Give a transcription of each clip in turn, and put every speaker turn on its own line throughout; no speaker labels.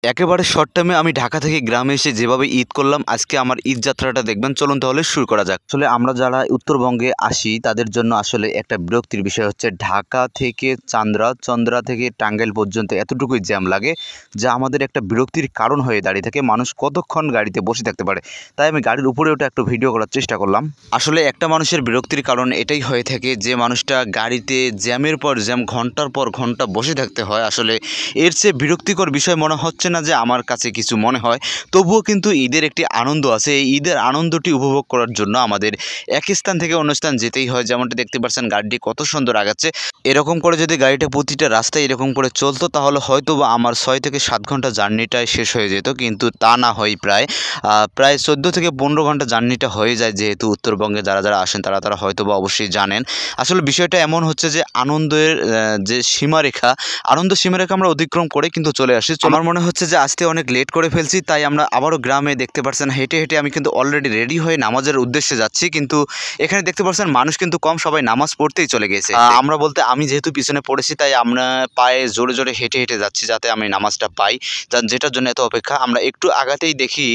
একেবারে শর্ট টাইমে আমি ঢাকা থেকে গ্রামে এসে যেভাবে ঈদ করলাম, আজকে আমার ঈদ যাত্রাটা দেখবেন। চলুন তাহলে শুরু করা যাক। আসলে আমরা যারা উত্তরবঙ্গে আসি তাদের জন্য আসলে একটা বিরক্তির বিষয় হচ্ছে ঢাকা থেকে চন্দ্রা থেকে টাঙ্গাইল পর্যন্ত এতটুকুই জ্যাম লাগে, যা আমাদের একটা বিরক্তির কারণ হয়ে দাঁড়িয়ে থাকে। মানুষ কতক্ষণ গাড়িতে বসে থাকতে পারে? তাই আমি গাড়ির উপরে ওটা একটু ভিডিও করার চেষ্টা করলাম। আসলে একটা মানুষের বিরক্তির কারণ এটাই হয়ে থাকে যে মানুষটা গাড়িতে জ্যামের পর জ্যাম ঘন্টার পর ঘন্টা বসে থাকতে হয়। আসলে এর চেয়ে বিরক্তিকর বিষয় মনে হচ্ছে না যে আমার কাছে কিছু মনে হয়। তবুও কিন্তু ঈদের একটি আনন্দ আছে। এই ঈদের আনন্দটি উপভোগ করার জন্য আমাদের এক স্থান থেকে অন্য স্থান যেতেই হয়। যেমনটি দেখতে পাচ্ছেন গাড়িটি কত সুন্দর আগাচ্ছে। এরকম করে যদি গাড়িটা প্রতিটা রাস্তায় এরকম করে চলতো তাহলে হয়তো বা আমার 6 থেকে 7 ঘন্টা জার্নিটাই শেষ হয়ে যেত, কিন্তু তা না হয় প্রায় 14 থেকে 15 ঘন্টা জার্নিটা হয়ে যায়। যেহেতু উত্তরবঙ্গে যারা আসেন তারা হয়তো বা অবশ্যই জানেন। আসলে বিষয়টা এমন হচ্ছে যে আনন্দের যে আনন্দ সীমারেখা আমরা অতিক্রম করে কিন্তু চলে আসি। আমার মনে হচ্ছে যে আজকে অনেক লেট করে ফেলছি, তাই আমরা আবারও গ্রামে দেখতে পাচ্ছেন হেঁটে হেঁটে আমি কিন্তু অলরেডি রেডি হয়ে নামাজের উদ্দেশ্যে যাচ্ছি। কিন্তু এখানে দেখতে পাচ্ছেন মানুষ কিন্তু কম, সবাই নামাজ পড়তেই চলে গেছে। আমরা বলতে আমি যেহেতু পিছনে পড়েছি, তাই আমরা পায়ে জোরে জোরে হেঁটে হেঁটে যাচ্ছি যাতে আমি নামাজটা পাই। যেটার জন্য এত অপেক্ষা। আমরা একটু আগাতেই দেখি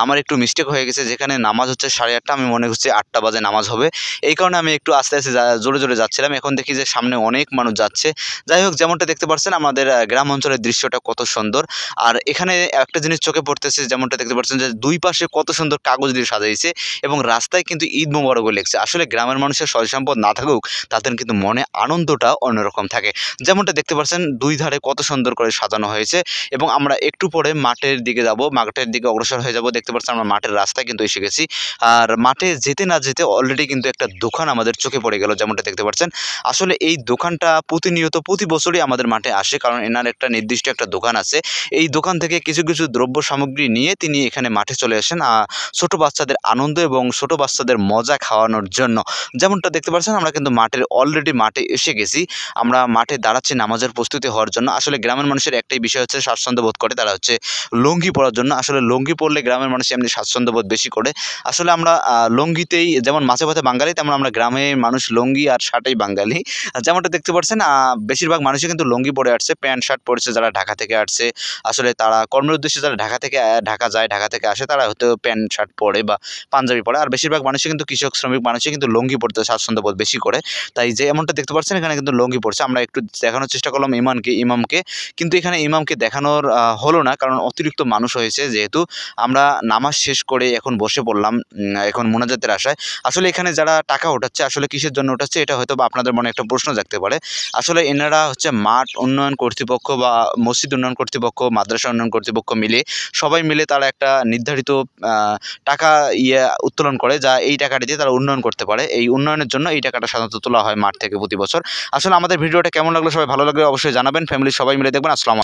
আমার একটু মিস্টেক হয়ে গেছে। যেখানে নামাজ হচ্ছে 8:30, আমি মনে করছি 8টা বাজে নামাজ হবে। এই কারণে আমি একটু আস্তে আস্তে জোরে জোরে যাচ্ছিলাম। এখন দেখি যে সামনে অনেক মানুষ যাচ্ছে। যাই হোক, যেমনটা দেখতে পাচ্ছেন আমাদের গ্রাম অঞ্চলের দৃশ্যটা কত সুন্দর। আর এখানে একটা জিনিস চোখে পড়তেছে, যেমনটা দেখতে পাচ্ছেন যে দুই পাশে কত সুন্দর কাগজ দিয়ে সাজাইছে এবং রাস্তায় কিন্তু ঈদ মোবারক বলে লিখছে। আসলে গ্রামের মানুষের সয় সম্পদ না থাকুক, তাদের কিন্তু মনে আনন্দটা অন্যরকম থাকে। যেমনটা দেখতে পাচ্ছেন দুই ধারে কত সুন্দর করে সাজানো হয়েছে এবং আমরা একটু পরে মাঠের দিকে যাব, মাঠের দিকে অগ্রসর হয়ে যাব। দেখতে পাচ্ছেন আমরা মাঠের রাস্তায় কিন্তু এসে গেছি। আর মাঠে যেতে না যেতে অলরেডি কিন্তু একটা দোকান আমাদের চোখে পড়ে গেল, যেমনটা দেখতে পাচ্ছেন। আসলে এই দোকানটা প্রতিনিয়ত প্রতি বছরই আমাদের মাঠে আসে, কারণ এনার একটা নির্দিষ্ট একটা দোকান আছে। এই দোকান থেকে কিছু কিছু দ্রব্য সামগ্রী নিয়ে তিনি এখানে মাঠে চলে আসেন ছোট বাচ্চাদের আনন্দ এবং ছোট বাচ্চাদের মজা খাওয়ানোর জন্য। যেমনটা দেখতে পাচ্ছেন আমরা কিন্তু অলরেডি মাঠে এসে গেছি। আমরা মাঠে দাঁড়াচ্ছি নামাজের প্রস্তুতি হওয়ার জন্য। আসলে গ্রামের মানুষের একটাই বিষয় হচ্ছে স্বাচ্ছন্দ্য বোধ করে, তারা হচ্ছে লুঙ্গি পরার জন্য। আসলে লুঙ্গি পরলে গ্রামের মানুষ এমনি স্বাচ্ছন্দ্য বোধ বেশি করে। আসলে আমরা লুঙ্গিতেই যেমন মাছে ভাতে বাঙালি, তেমন আমরা গ্রামের মানুষ লুঙ্গি আর শার্টেই বাঙালি। যেমনটা দেখতে পাচ্ছেন বেশিরভাগ মানুষই কিন্তু লুঙ্গি পরে আসছে, প্যান্ট শার্ট পরেছে যারা ঢাকা থেকে আসছে। আসলে তারা কর্মের উদ্দেশ্যে যারা ঢাকা থেকে আসে, তারা হয়তো প্যান্ট শার্ট পরে বা পাঞ্জাবি পরে। আর বেশিরভাগ মানুষই কিন্তু কৃষক শ্রমিক মানুষই কিন্তু লুঙ্গি পরতে স্বাচ্ছন্দ্য বোধ বেশি করে। তাই যে এমনটা দেখতে পাচ্ছেন এখানে কিন্তু লুঙ্গি পরছে। আমরা একটু দেখানোর চেষ্টা করলাম ইমামকে, কিন্তু এখানে ইমামকে দেখানোর হলো না, কারণ অতিরিক্ত মানুষ হয়েছে। যেহেতু আমরা নামাজ শেষ করে এখন বসে পড়লাম এখন মোনাজাতের আশায়। আসলে এখানে যারা টাকা ওঠাচ্ছে আসলে কিসের জন্য ওঠাচ্ছে, এটা হয়তো বা আপনাদের মনে একটা প্রশ্ন জাগতে পারে। আসলে এনারা হচ্ছে মাঠ উন্নয়ন কর্তৃপক্ষ বা মসজিদ উন্নয়ন কর্তৃপক্ষ, মাদ্রাসা উন্নয়ন কর্তৃপক্ষ সবাই মিলে তারা একটা নির্ধারিত টাকা উত্তোলন করে, যা এই টাকাটা দিয়ে তারা উন্নয়ন করতে পারে। এই উন্নয়নের জন্য এই টাকাটা সাধারণত তোলা হয় মাঠ থেকে প্রতি বছর। আসলে আমাদের ভিডিওটা কেমন লাগলো, সবাই ভালো লাগলে অবশ্যই জানাবেন। ফ্যামিলির সবাই মিলে দেখবেন। আসসালামু আলাইকুম।